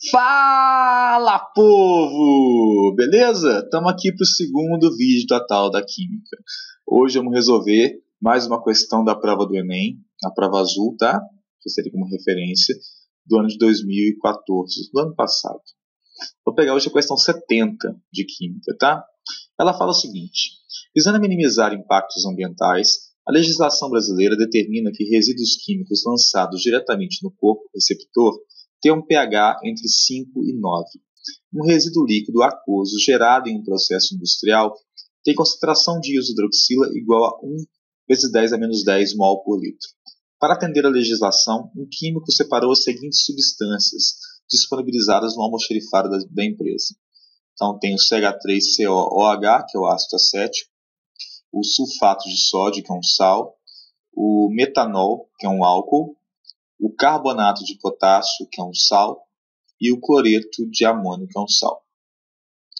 Fala, povo! Beleza? Estamos aqui para o segundo vídeo da tal da Química. Hoje vamos resolver mais uma questão da prova do Enem, a prova azul, tá? Que seria como referência, do ano de 2014, do ano passado. Vou pegar hoje a questão 70 de Química, tá? Ela fala o seguinte: visando minimizar impactos ambientais, a legislação brasileira determina que resíduos químicos lançados diretamente no corpo receptor tem um pH entre 5 e 9. Um resíduo líquido aquoso gerado em um processo industrial tem concentração de isohidroxila igual a 1 vezes 10 a menos 10 mol por litro. Para atender a legislação, um químico separou as seguintes substâncias disponibilizadas no almoxarifado da empresa. Então tem o CH3COOH, que é o ácido acético, o sulfato de sódio, que é um sal, o metanol, que é um álcool, o carbonato de potássio, que é um sal, e o cloreto de amônio, que é um sal.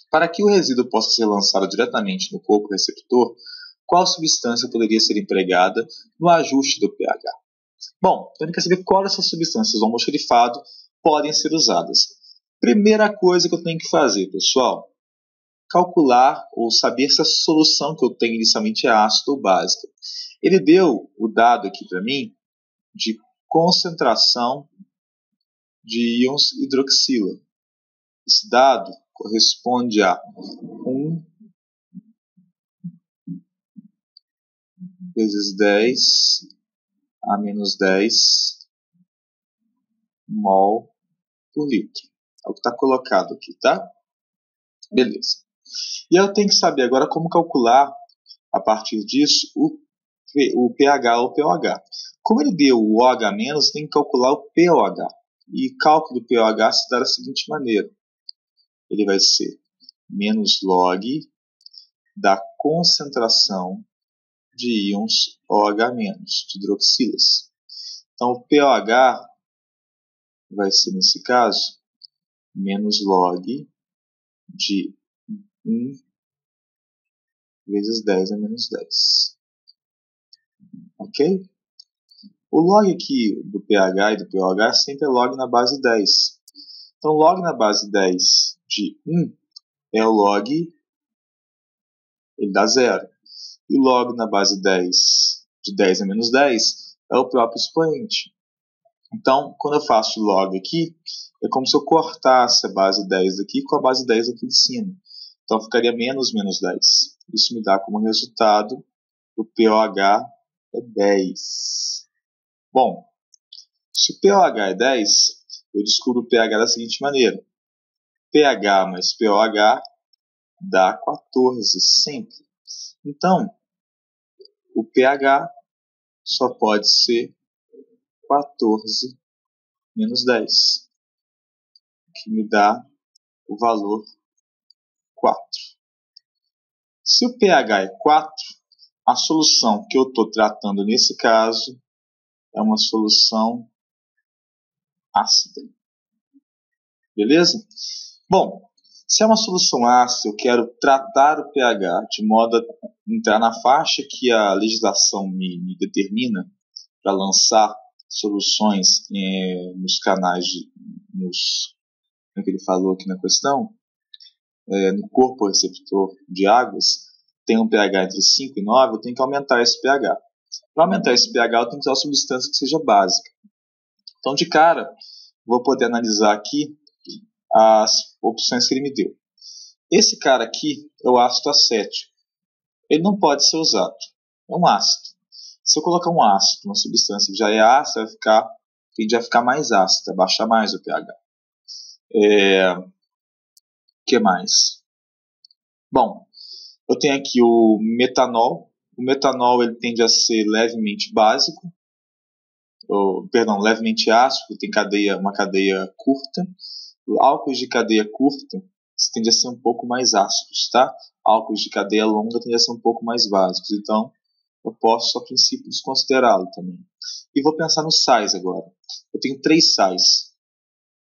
Para que o resíduo possa ser lançado diretamente no corpo receptor, qual substância poderia ser empregada no ajuste do pH? Bom, então a gente quer saber qual dessas substâncias do almoxarifado podem ser usadas. Primeira coisa que eu tenho que fazer, pessoal, calcular ou saber se a solução que eu tenho inicialmente é ácida ou básica. Ele deu o dado aqui para mim de concentração de íons hidroxila. Esse dado corresponde a 1 vezes 10 a menos 10 mol por litro. É o que está colocado aqui, tá? Beleza. E eu tenho que saber agora como calcular, a partir disso, o pH ou pOH. Como ele deu o OH-, tem que calcular o pOH. E cálculo do pOH se dá da seguinte maneira. Ele vai ser menos log da concentração de íons OH-, de hidroxilas. Então, o pOH vai ser, nesse caso, menos log de 1 vezes 10 a menos 10. Ok? O log aqui do pH e do pOH sempre é log na base 10. Então, log na base 10 de 1 é o log, ele dá 0. E log na base 10 de 10 a menos 10 é o próprio expoente. Então, quando eu faço log aqui, é como se eu cortasse a base 10 aqui com a base 10 aqui de cima. Então, ficaria menos 10. Isso me dá como resultado o pOH é 10. Bom, se o pOH é 10, eu descubro o pH da seguinte maneira. pH mais pOH dá 14 sempre. Então, o pH só pode ser 14 menos 10, que me dá o valor 4. Se o pH é 4, a solução que eu estou tratando nesse caso é uma solução ácida. Beleza? Bom, se é uma solução ácida, eu quero tratar o pH de modo a entrar na faixa que a legislação me determina para lançar soluções nos canais, como é que ele falou aqui na questão, no corpo receptor de águas, tem um pH entre 5 e 9, eu tenho que aumentar esse pH. Para aumentar esse pH, eu tenho que usar uma substância que seja básica. Então, de cara, vou poder analisar aqui as opções que ele me deu. Esse cara aqui é o ácido acético. Ele não pode ser usado. É um ácido. Se eu colocar um ácido, uma substância que já é ácida, tende a ficar mais ácida, baixar mais o pH. O que mais? Bom, eu tenho aqui o metanol. O metanol ele tende a ser levemente básico, levemente ácido, tem uma cadeia curta. Álcools de cadeia curta tende a ser um pouco mais ácidos, tá? Álcools de cadeia longa tende a ser um pouco mais básicos. Então, eu posso, a princípio, desconsiderá-lo também. E vou pensar nos sais agora. Eu tenho 3 sais.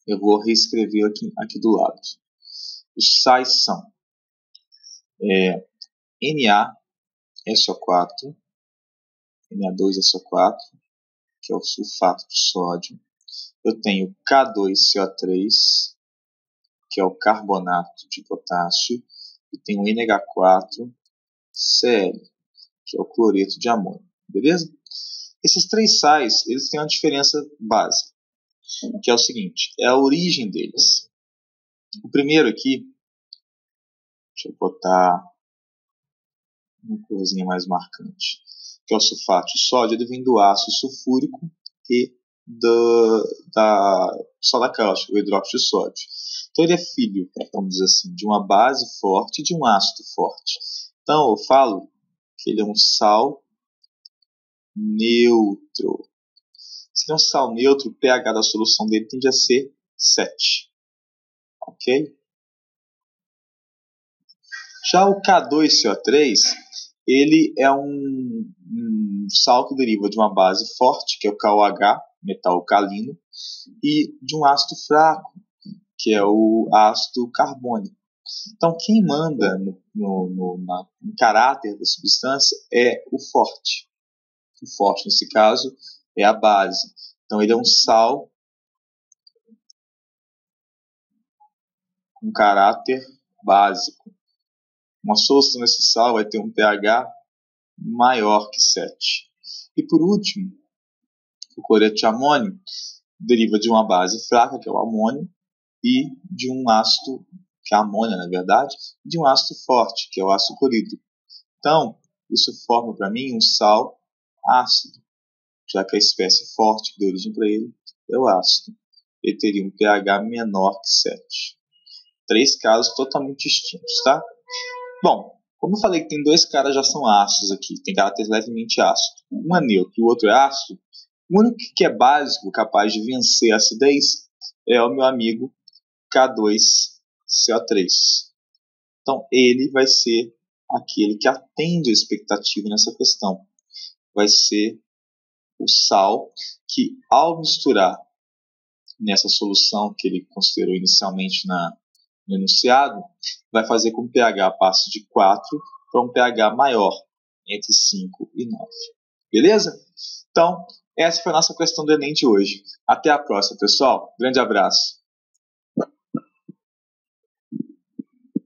Eu vou reescrever aqui do lado. Os sais são NaSO4, Na2SO4, que é o sulfato de sódio. Eu tenho K2CO3, que é o carbonato de potássio, e tem o NH4Cl, que é o cloreto de amônio. Beleza? Esses três sais, eles têm uma diferença básica, que é o seguinte, é a origem deles. O primeiro aqui, deixa eu botar uma corzinha mais marcante, que é o sulfato de sódio, ele vem do ácido sulfúrico e da soda cáustica, o hidróxido de sódio. Então ele é filho, vamos dizer assim, de uma base forte e de um ácido forte. Então eu falo que ele é um sal neutro. Se ele é um sal neutro, o pH da solução dele tende a ser 7. Ok? Já o K2CO3, ele é um sal que deriva de uma base forte, que é o KOH, metal alcalino, e de um ácido fraco, que é o ácido carbônico. Então, quem manda no caráter da substância é o forte. O forte, nesse caso, é a base. Então, ele é um sal com caráter básico. Uma solução desse sal vai ter um pH maior que 7. E por último, o cloreto de amônio deriva de uma base fraca, que é o amônio, e de um ácido, que é a amônia na verdade, e de um ácido forte, que é o ácido clorídrico. Então, isso forma para mim um sal ácido, já que a espécie forte que deu origem para ele é o ácido. Ele teria um pH menor que 7. 3 casos totalmente distintos, tá? Bom, como eu falei que tem 2 caras já são ácidos aqui, tem caráter levemente ácido. Um é neutro e o outro é ácido. O único que é básico, capaz de vencer a acidez, é o meu amigo K2CO3. Então, ele vai ser aquele que atende a expectativa nessa questão. Vai ser o sal que, ao misturar nessa solução que ele considerou inicialmente no enunciado, vai fazer com que o pH passe de 4 para um pH maior, entre 5 e 9. Beleza? Então, essa foi a nossa questão do Enem de hoje. Até a próxima, pessoal. Grande abraço.